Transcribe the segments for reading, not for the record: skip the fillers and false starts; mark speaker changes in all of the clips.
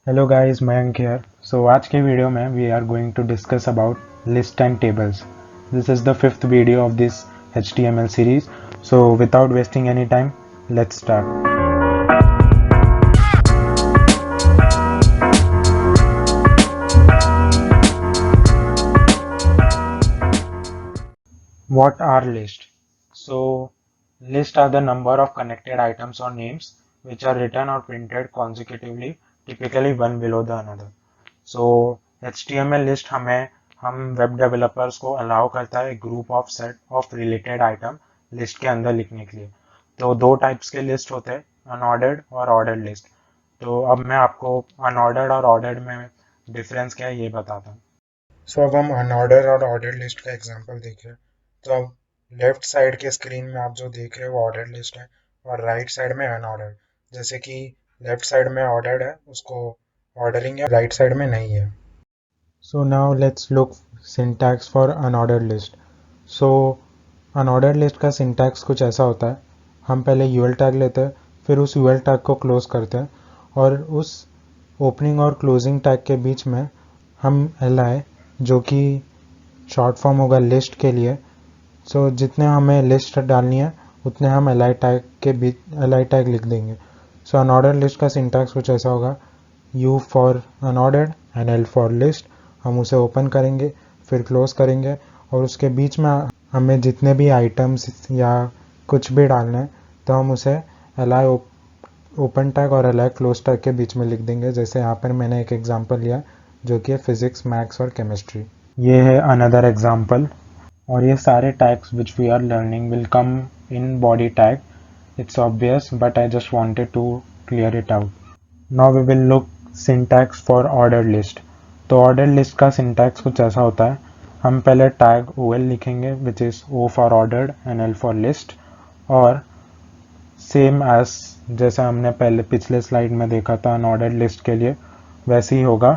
Speaker 1: Hello guys, Mayank here. So आज के video में we are going to discuss about list and tables. This is the fifth video of this HTML series. So without wasting any time, let's start. What are lists? So lists are the number of connected items or names which are written or printed consecutively, typically one below the another. So HTML list हम web developers को allow करता है group of set of related item list के अंदर लिखने के लिए। तो दो टाइप्स के लिस्ट होते हैं, अनऑर्डर्ड और ऑर्डर्ड लिस्ट। तो अब मैं आपको अनऑर्डर्ड और ऑर्डर्ड में डिफरेंस क्या है ये बताता हूँ। सो अब हम अनऑर्डर और ऑर्डर लिस्ट का एग्जांपल देख रहे हैं। तो अब लेफ्ट साइड के स्क्रीन में आप जो देख रहे हो वो ऑर्डर लिस्ट है और राइट साइड में अनऑर्डर। जैसे कि लेफ्ट साइड में ऑर्डर्ड है, उसको ऑर्डरिंग है, राइट साइड में नहीं है। So now let's look syntax for unordered list. So unordered list का सिंटैक्स कुछ ऐसा होता है। हम पहले यूएल टैग लेते हैं, फिर उस यूएल टैग को क्लोज करते हैं और उस ओपनिंग और क्लोजिंग टैग के बीच में हम li, जो कि शॉर्ट फॉर्म होगा लिस्ट के लिए, सो जितने हमें लिस्ट डालनी है उतने हम li टैग के बीच li टैग लिख देंगे। सो अनऑर्डर लिस्ट का सिंटैक्स कुछ ऐसा होगा, u for unordered and l for list. हम उसे ओपन करेंगे, फिर क्लोज करेंगे और उसके बीच में हमें जितने भी आइटम्स या कुछ भी डालना है तो हम उसे li ओपन टैग और li क्लोज टैग के बीच में लिख देंगे। जैसे यहाँ पर मैंने एक एग्जांपल लिया जो कि है फिजिक्स, मैथ्स और केमिस्ट्री। ये है अनदर एग्जांपल। और ये सारे tags which we are learning will come in body tag. It's obvious but I just wanted to clear it out. Now we will look syntax for order list. तो order list का syntax कुछ ऐसा होता है। हम पहले tag OL लिखेंगे which is O for ordered and L for list. और सेम एज जैसा हमने पहले पिछले स्लाइड में देखा था अनऑर्डर्ड लिस्ट के लिए, वैसे ही होगा,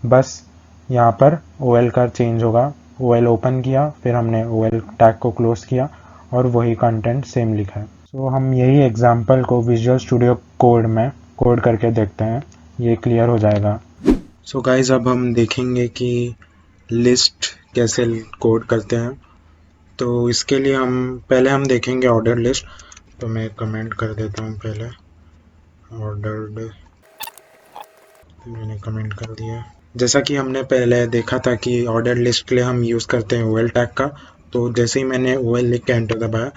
Speaker 1: बस यहाँ पर OL का चेंज होगा। OL ओपन किया, फिर हमने OL टैग को क्लोज किया और वही कंटेंट सेम लिखा है। सो हम यही एग्जांपल को विजुअल स्टूडियो कोड में कोड करके देखते हैं, ये क्लियर हो जाएगा। सो गाइज अब हम देखेंगे कि लिस्ट कैसे कोड करते हैं। तो इसके लिए हम देखेंगे ऑर्डर लिस्ट। तो मैं कमेंट कर देता हूँ पहले ऑर्डर्ड, मैंने कमेंट कर दिया। जैसा कि हमने पहले देखा था कि ऑर्डर लिस्ट के लिए हम यूज़ करते हैं OL टैग का। तो जैसे ही मैंने OL लिख के एंटर दबाया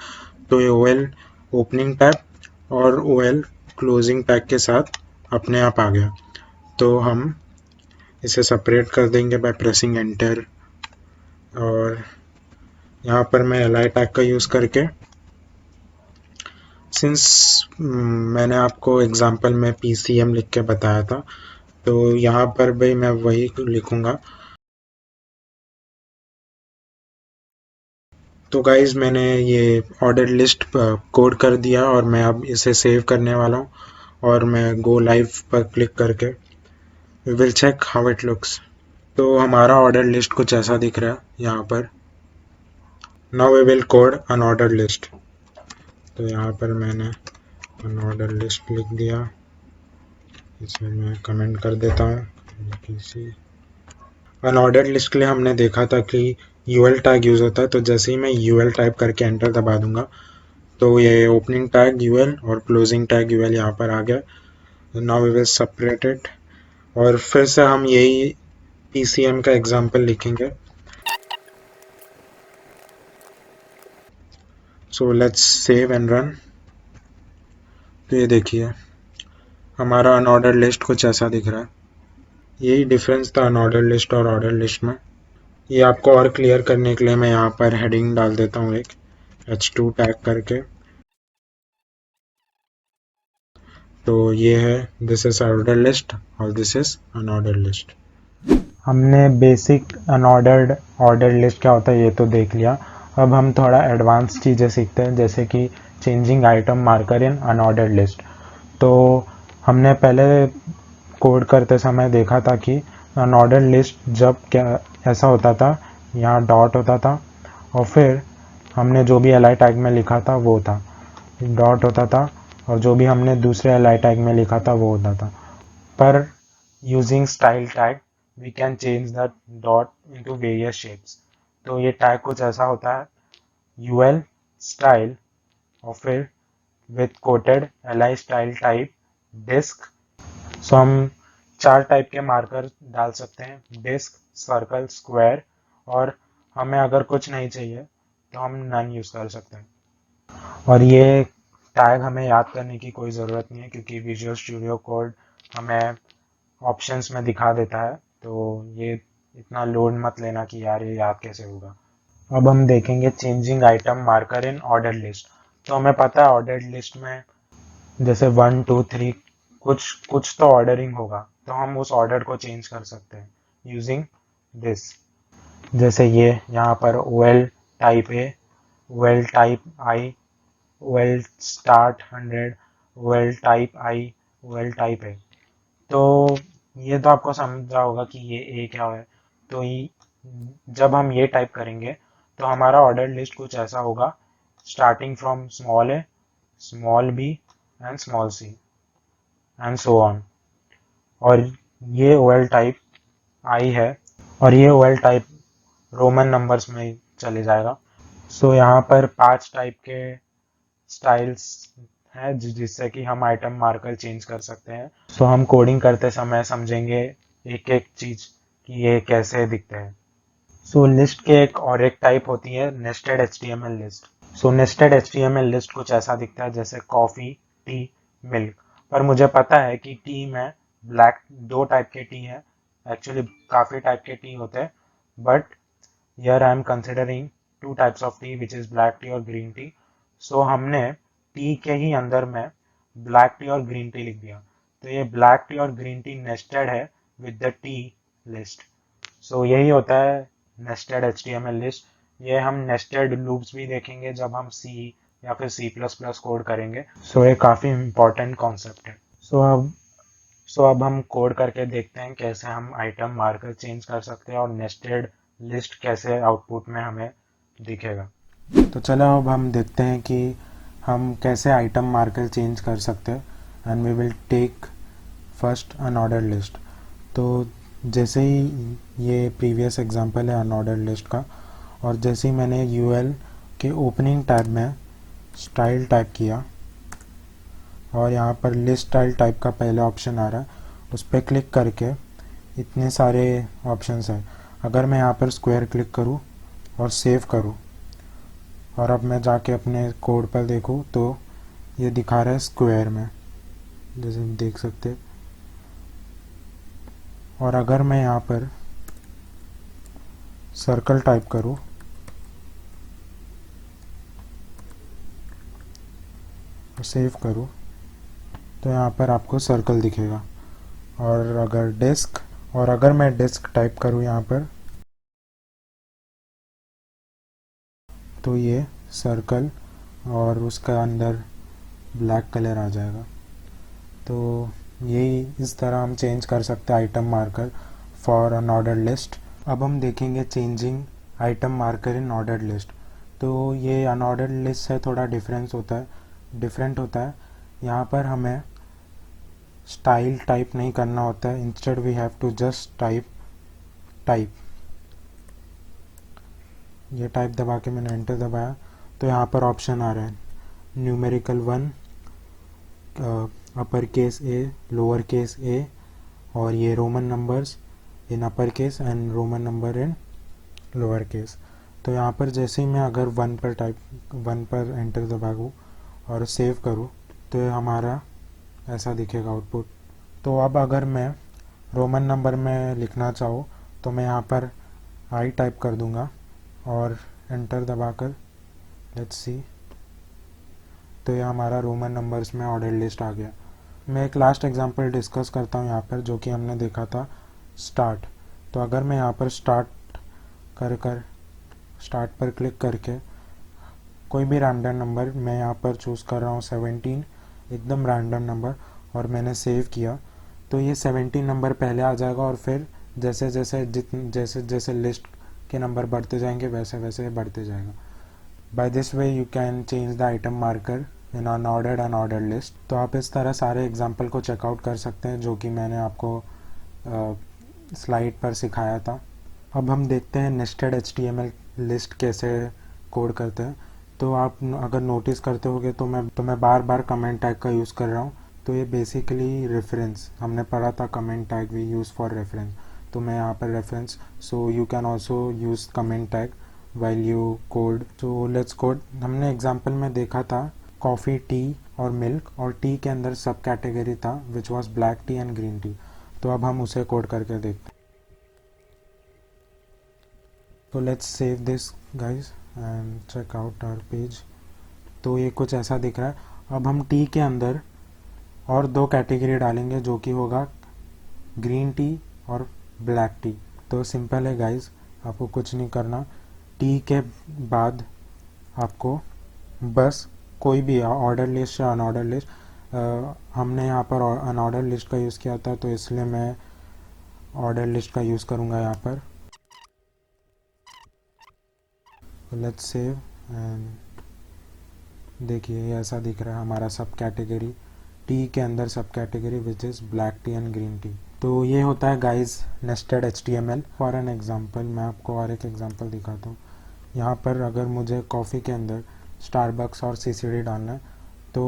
Speaker 1: तो ये OL ओपनिंग टैग और OL क्लोजिंग टैग के साथ अपने आप आ गया। तो हम इसे सेपरेट कर देंगे बाय प्रेसिंग एंटर। और यहाँ पर मैं li टैग का यूज़ करके, सिंस मैंने आपको एग्जांपल में PCM लिख के बताया था तो यहाँ पर भी मैं वही लिखूंगा। तो गाइज मैंने ये ऑर्डर लिस्ट कोड कर दिया और मैं अब इसे सेव करने वाला हूँ और मैं गो लाइव पर क्लिक करके we will check how it looks. तो हमारा ऑर्डर लिस्ट कुछ ऐसा दिख रहा है यहाँ पर। Now we will code unorder list. तो यहाँ पर मैंने अनऑर्डर लिस्ट लिख दिया, इसमें मैं कमेंट कर देता हूँ। अनऑर्डर लिस्ट के लिए हमने देखा था कि यूएल टैग यूज़ होता है। तो जैसे ही मैं यूएल टाइप करके एंटर दबा दूंगा तो ये ओपनिंग टैग यूएल और क्लोजिंग टैग यूएल यहाँ पर आ गया। Now we will separate it और फिर से हम यही पीसीएम का एग्जांपल लिखेंगे। So let's save and run. तो ये देखिए हमारा अनऑर्डर लिस्ट कुछ ऐसा दिख रहा है। यही डिफरेंस था अनऑर्डर लिस्ट और ऑर्डर लिस्ट में। ये आपको और क्लियर करने के लिए मैं यहाँ पर हेडिंग डाल देता हूँ एक H2 टैग करके। तो ये है दिस इज ऑर्डर लिस्ट और दिस इज अनऑर्डर लिस्ट। हमने बेसिक अनऑर्डर्ड ऑर्डर लिस्ट क्या होता है ये तो देख लिया। अब हम थोड़ा एडवांस चीज़ें सीखते हैं, जैसे कि changing item marker in unordered list. तो हमने पहले कोड करते समय देखा था कि अनऑर्डर्ड लिस्ट जब क्या ऐसा होता था, यहाँ डॉट होता था और फिर हमने जो भी li टैग में लिखा था वो था, डॉट होता था और जो भी हमने दूसरे li टैग में लिखा था वो होता था। पर using style tag we can change the dot into various shapes. तो ये टैग कुछ ऐसा होता है, यूएल स्टाइल और फिर with quoted L style type disc. So हम चार टाइप के मार्कर डाल सकते हैं, डिस्क, सर्कल, स्क्वायर, और हमें अगर कुछ नहीं चाहिए तो हम नन यूज कर सकते हैं। और ये टैग हमें याद करने की कोई ज़रूरत नहीं है क्योंकि विजुअल स्टूडियो कोड हमें ऑप्शंस में दिखा देता है, तो ये इतना लोड मत लेना कि यार ये याद कैसे होगा। अब हम देखेंगे changing item marker in order list. तो हमें पता है ऑर्डर लिस्ट में जैसे 1 2 3 कुछ कुछ तो ऑर्डरिंग होगा, तो हम उस ऑर्डर को चेंज कर सकते हैं यूजिंग दिस। जैसे ये यहाँ पर OL type A, OL type I, OL start 100, OL type I, OL type A. तो ये तो आपको समझा होगा कि ये ए क्या है। तो जब हम ये टाइप करेंगे तो हमारा ऑर्डर लिस्ट कुछ ऐसा होगा, starting from small A, small B and small C and so on. और ये OL टाइप आई है और ये OL टाइप रोमन नंबर्स में चले जाएगा। सो यहाँ पर 5 टाइप के स्टाइल्स हैं जिससे कि हम आइटम मार्कर चेंज कर सकते हैं। सो हम कोडिंग करते समय समझेंगे एक एक चीज कि ये कैसे दिखते हैं। सो लिस्ट के एक टाइप होती है नेस्टेड HTML लिस्ट। सो नेस्टेड HTML लिस्ट कुछ ऐसा दिखता है जैसे कॉफी, टी, मिल्क। पर मुझे पता है कि टी में ब्लैक, 2 टाइप के टी है, एक्चुअली काफी टाइप के टी होते हैं, but here I am considering 2 types of T which is black T और ग्रीन टी। सो हमने टी के ही अंदर में ब्लैक टी और ग्रीन टी लिख दिया, तो ये ब्लैक टी और ग्रीन टी नेस्टेड है विद द टी लिस्ट। सो यही होता है नेस्टेड HTML लिस्ट। ये हम नेस्टेड लूप्स भी देखेंगे जब हम सी या फिर C++ कोड करेंगे। सो ये काफ़ी इम्पोर्टेंट कॉन्सेप्ट है। सो अब हम कोड करके देखते हैं कैसे हम आइटम मार्कर चेंज कर सकते हैं और नेस्टेड लिस्ट कैसे आउटपुट में हमें दिखेगा। तो चलो अब हम देखते हैं कि हम कैसे आइटम मार्कर चेंज कर सकते हैं। And we will take first unorder list. तो जैसे ही ये प्रीवियस एग्जांपल है अनऑर्डर लिस्ट का, और जैसे ही मैंने यूएल के ओपनिंग टैब में स्टाइल टाइप किया और यहाँ पर लिस्ट स्टाइल टाइप का पहला ऑप्शन आ रहा है, उस पर क्लिक करके इतने सारे ऑप्शंस हैं। अगर मैं यहाँ पर स्क्वायर क्लिक करूँ और सेव करूँ और अब मैं जाके अपने कोड पर देखूँ तो ये दिखा रहा है स्क्वायर में, जैसे हम देख सकते हैं। और अगर मैं यहाँ पर सर्कल टाइप करूँ और सेव करूँ तो यहाँ पर आपको सर्कल दिखेगा। और अगर मैं डिस्क टाइप करूँ यहाँ पर तो ये सर्कल और उसका अंदर ब्लैक कलर आ जाएगा। तो यही इस तरह हम चेंज कर सकते हैं item marker for an order list. अब हम देखेंगे changing item marker in order list. तो ये अनऑर्डर लिस्ट से थोड़ा डिफरेंट होता है। यहाँ पर हमें स्टाइल टाइप नहीं करना होता है, instead we have to just type. ये टाइप दबा के मैंने एंटर दबाया तो यहाँ पर ऑप्शन आ रहा है न्यूमेरिकल 1, अपर केस ए, लोअर केस ए, और ये Roman numbers in upper case and Roman number in lower case. तो यहाँ पर जैसे ही मैं अगर 1 पर एंटर दबाऊँ और सेव करूँ तो ये हमारा ऐसा दिखेगा आउटपुट। तो अब अगर मैं रोमन नंबर में लिखना चाहूँ तो मैं यहाँ पर आई टाइप कर दूँगा और एंटर दबाकर लेट्स सी, तो ये हमारा रोमन नंबर्स में ऑर्डर लिस्ट आ गया। मैं एक लास्ट एग्जांपल डिस्कस करता हूँ यहाँ पर, जो कि हमने देखा था स्टार्ट। तो अगर मैं यहाँ पर स्टार्ट पर क्लिक करके कोई भी रैंडम नंबर, मैं यहाँ पर चूज़ कर रहा हूँ 17, एकदम रैंडम नंबर, और मैंने सेव किया तो ये 17 नंबर पहले आ जाएगा और फिर जैसे जैसे लिस्ट के नंबर बढ़ते जाएंगे वैसे वैसे बढ़ते जाएगा। By this way you can change the item marker in unordered list. तो आप इस तरह सारे एग्जाम्पल को चेकआउट कर सकते हैं जो कि मैंने आपको स्लाइड पर सिखाया था। अब हम देखते हैं नेस्टेड HTML लिस्ट कैसे कोड करते हैं। तो आप अगर नोटिस करते होगे तो मैं बार बार कमेंट टैग का यूज़ कर रहा हूँ। तो ये बेसिकली रेफरेंस, हमने पढ़ा था comment tag we use for reference, तो मैं यहाँ पर reference, so you can also use comment tag while you code. So let's code. हमने एग्जाम्पल में देखा था कॉफ़ी, टी और मिल्क, और टी के अंदर सब कैटेगरी था which was black tea and green tea. तो अब हम उसे कोड करके देखते हैं। तो let's save this guys and check out our page. तो ये कुछ ऐसा दिख रहा है। अब हम टी के अंदर और दो कैटेगरी डालेंगे जो कि होगा ग्रीन टी और ब्लैक टी। तो सिंपल है गाइज, आपको कुछ नहीं करना। टी के बाद आपको बस कोई भी ऑर्डर लिस्ट या अनऑर्डर लिस्ट, हमने यहाँ पर अनऑर्डर लिस्ट का यूज़ किया था तो इसलिए मैं ऑर्डर लिस्ट का यूज़ करूँगा यहाँ पर। लेट्स सेव एंड देखिए ये ऐसा दिख रहा है हमारा सब कैटेगरी, टी के अंदर सब category which is black tea and green tea. तो ये होता है guys nested HTML। For an example मैं आपको और एक एग्जांपल दिखाता हूँ। यहाँ पर अगर मुझे कॉफ़ी के अंदर स्टारबक्स और CCD डालना है तो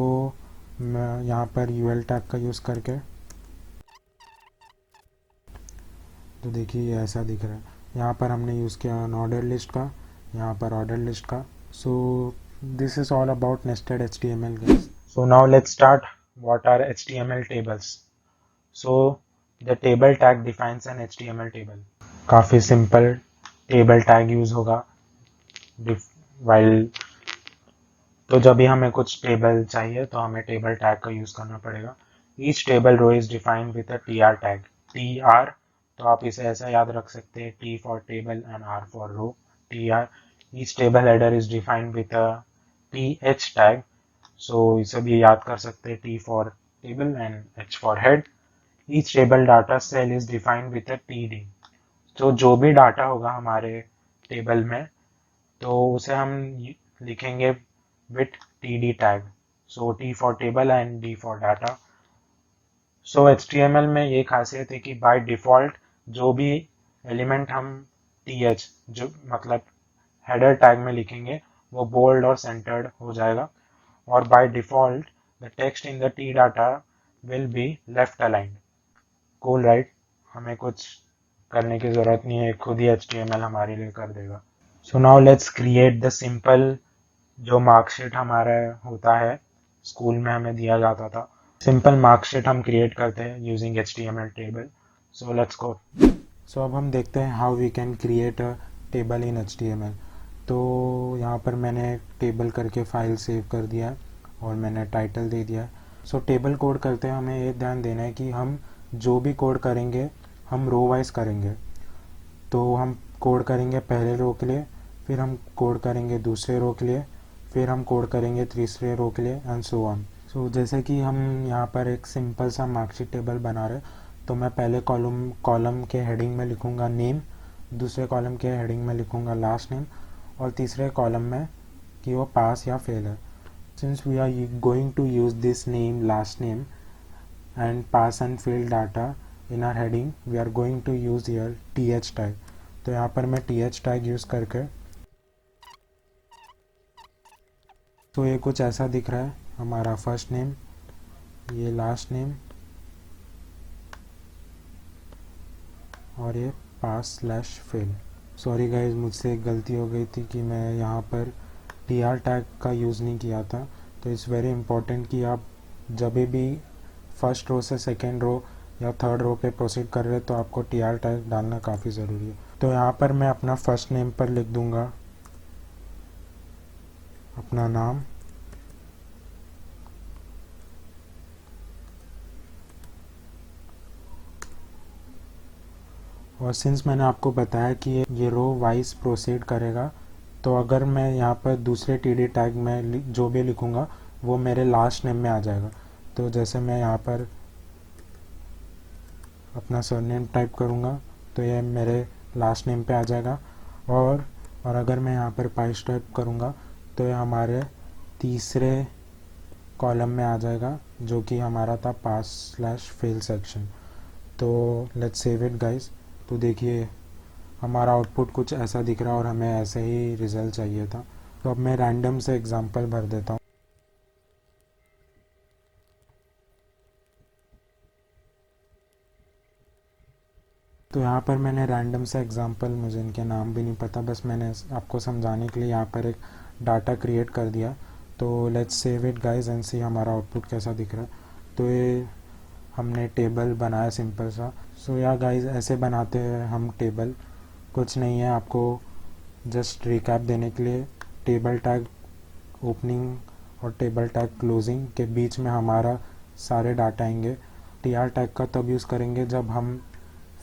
Speaker 1: मैं यहाँ पर UL टैग का यूज़ करके, तो देखिए ये ऐसा दिख रहा है। यहाँ पर हमने यूज़ किया ऑर्डर लिस्ट का, यहाँ पर ऑर्डर लिस्ट का। सो this is all about nested HTML guys. So now let's start. What are HTML tables? So the table tag defines an HTML table. काफ़ी सिंपल टेबल टैग यूज होगा while, तो जब भी हमें कुछ टेबल चाहिए तो हमें टेबल टैग का यूज करना पड़ेगा। Each table row is defined with a TR tag. TR, तो आप इसे ऐसा याद रख सकते हैं, T for table and R for row, TR। Each table header is defined with a TH tag, so इसे भी याद कर सकते हैं, T for table and H for head. Each table data cell is defined with a TD, तो जो भी data होगा हमारे टेबल में तो उसे हम लिखेंगे with TD tag, so T for table and D for data. So HTML में ये खासियत है कि बाय डिफ़ॉल्ट जो भी एलिमेंट हम TH, जो मतलब हेडर टैग में लिखेंगे वो बोल्ड और सेंटर्ड हो जाएगा, और by default the text in the T data will be left aligned. Cool right, हमें कुछ करने की ज़रूरत नहीं है, खुद ही HTML हमारे लिए कर देगा। So now let's create the simple जो मार्कशीट हमारा होता है, स्कूल में हमें दिया जाता था, सिंपल मार्कशीट हम क्रिएट करते हैं using HTML table. So let's go. So अब हम देखते हैं how we can create a table in HTML। तो यहाँ पर मैंने एक टेबल करके फाइल सेव कर दिया है और मैंने टाइटल दे दिया है। सो टेबल कोड करते हैं हमें ये ध्यान देना है कि हम जो भी कोड करेंगे हम रो वाइज करेंगे। तो हम कोड करेंगे पहले रो के लिए, फिर हम कोड करेंगे दूसरे रो के लिए, फिर हम कोड करेंगे तीसरे रो के लिए एंड सो ऑन। सो जैसे कि हम यहाँ पर एक सिंपल सा मार्कशीट टेबल बना रहे हैं, तो मैं पहले कॉलम के हेडिंग में लिखूँगा नेम, दूसरे कॉलम के हेडिंग में लिखूँगा लास्ट नेम, और तीसरे कॉलम में कि वो पास या फेल है। Since we are going to use this name, last name and pass and fail data in our heading, we are going to use here TH tag। तो यहाँ पर मैं TH tag यूज़ करके, तो ये कुछ ऐसा दिख रहा है हमारा फर्स्ट नेम, ये लास्ट नेम, और ये पास स्लैश फेल। सॉरी गाइज, मुझसे एक गलती हो गई थी कि मैं यहाँ पर TR टैग का यूज़ नहीं किया था। तो इट्स वेरी इंपॉर्टेंट कि आप जब भी फर्स्ट रो से सेकेंड रो या थर्ड रो पे प्रोसीड कर रहे हैं तो आपको TR टैग डालना काफ़ी ज़रूरी है। तो यहाँ पर मैं अपना फर्स्ट नेम पर लिख दूँगा अपना नाम, और सिंस मैंने आपको बताया कि ये रो वाइज प्रोसीड करेगा, तो अगर मैं यहाँ पर दूसरे TD टैग में जो भी लिखूँगा वो मेरे लास्ट नेम में आ जाएगा। तो जैसे मैं यहाँ पर अपना सरनेम टाइप करूँगा तो ये मेरे लास्ट नेम पे आ जाएगा, और अगर मैं यहाँ पर पाइस टाइप करूँगा तो ये हमारे तीसरे कॉलम में आ जाएगा जो कि हमारा था पास स्लैश फेल सेक्शन। तो लेट्स सेव इट गाइस। तो देखिए हमारा आउटपुट कुछ ऐसा दिख रहा है और हमें ऐसे ही रिजल्ट चाहिए था। तो अब मैं रैंडम से एग्जांपल भर देता हूँ। तो यहाँ पर मैंने रैंडम से एग्जांपल, मुझे इनके नाम भी नहीं पता, बस मैंने आपको समझाने के लिए यहाँ पर एक डाटा क्रिएट कर दिया। तो let's save it guys and see हमारा आउटपुट कैसा दिख रहा है। तो ये हमने टेबल बनाया सिंपल सा। सो या गाइस ऐसे बनाते हैं हम टेबल। कुछ नहीं है, आपको जस्ट रिकैप देने के लिए टेबल टैग ओपनिंग और टेबल टैग क्लोजिंग के बीच में हमारा सारे डाटा आएंगे। टी आर टैग का तब यूज़ करेंगे जब हम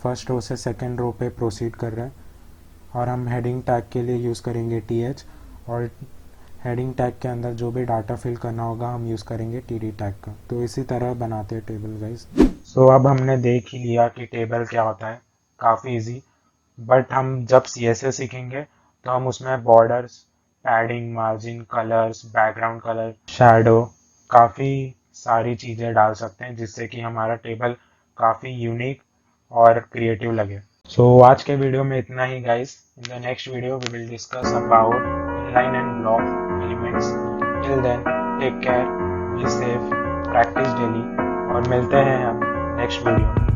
Speaker 1: फर्स्ट रो से सेकेंड रो पे प्रोसीड कर रहे हैं, और हम हेडिंग टैग के लिए यूज़ करेंगे टी एच, और हेडिंग टैग के अंदर जो भी डाटा फिल करना होगा हम यूज़ करेंगे टी डी टैग का। तो इसी तरह बनाते हैं टेबल गाइस। सो अब हमने देख ही लिया कि टेबल क्या होता है, काफ़ी इजी। बट हम जब CSS सीखेंगे तो हम उसमें borders, padding, margin, colours, background colour, shadow, काफ़ी सारी चीज़ें डाल सकते हैं जिससे कि हमारा टेबल काफ़ी यूनिक और क्रिएटिव लगे। सो आज के वीडियो में इतना ही guys. In the next video we will discuss about inline and block elements. Till then take care, be safe, practice daily, और मिलते हैं हम नेक्स्ट वीडियो में।